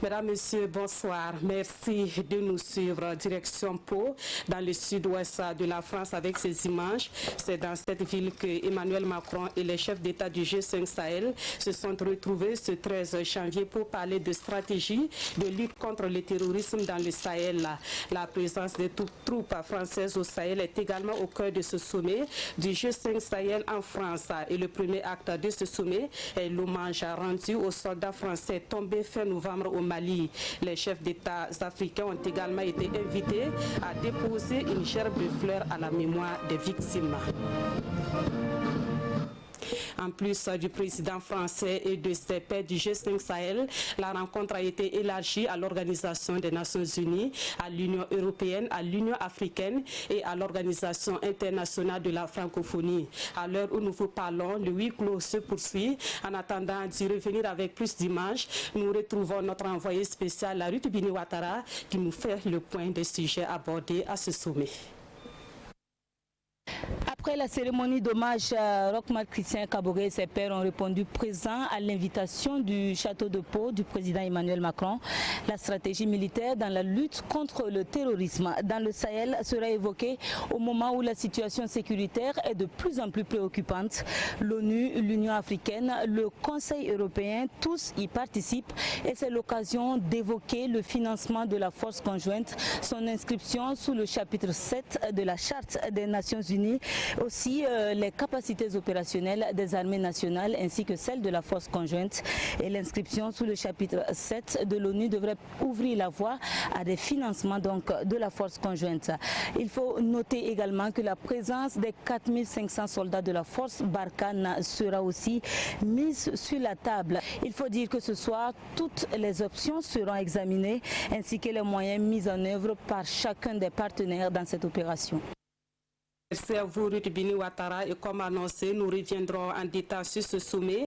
Mesdames, Messieurs, bonsoir. Merci de nous suivre. Direction Pau, dans le sud-ouest de la France, avec ces images. C'est dans cette ville que Emmanuel Macron et les chefs d'État du G5 Sahel se sont retrouvés ce 13 janvier pour parler de stratégie de lutte contre le terrorisme dans le Sahel. La présence des troupes françaises au Sahel est également au cœur de ce sommet du G5 Sahel en France. Et le premier acte de ce sommet est l'hommage rendu aux soldats français tombés fin novembre au Mali. Les chefs d'État africains ont également été invités à déposer une gerbe de fleurs à la mémoire des victimes. En plus du président français et de ses pairs du G5 Sahel, la rencontre a été élargie à l'Organisation des Nations Unies, à l'Union européenne, à l'Union africaine et à l'Organisation internationale de la francophonie. À l'heure où nous vous parlons, le huis clos se poursuit. En attendant d'y revenir avec plus d'images, nous retrouvons notre envoyé spécial, Ruth Bini Ouattara, qui nous fait le point des sujets abordés à ce sommet. Après la cérémonie d'hommage, Roch-Marc Christian Kaboré et ses pairs ont répondu présents à l'invitation du château de Pau du président Emmanuel Macron. La stratégie militaire dans la lutte contre le terrorisme dans le Sahel sera évoquée au moment où la situation sécuritaire est de plus en plus préoccupante. L'ONU, l'Union africaine, le Conseil européen, tous y participent et c'est l'occasion d'évoquer le financement de la force conjointe, son inscription sous le chapitre 7 de la Charte des Nations Unies. Aussi les capacités opérationnelles des armées nationales ainsi que celles de la force conjointe. Et l'inscription sous le chapitre 7 de l'ONU devrait ouvrir la voie à des financements donc de la force conjointe. Il faut noter également que la présence des 4500 soldats de la force Barkhane sera aussi mise sur la table. Il faut dire que ce soir, toutes les options seront examinées ainsi que les moyens mis en œuvre par chacun des partenaires dans cette opération. Merci à vous, Ruth Bini Ouattara, et comme annoncé, nous reviendrons en détail sur ce sommet.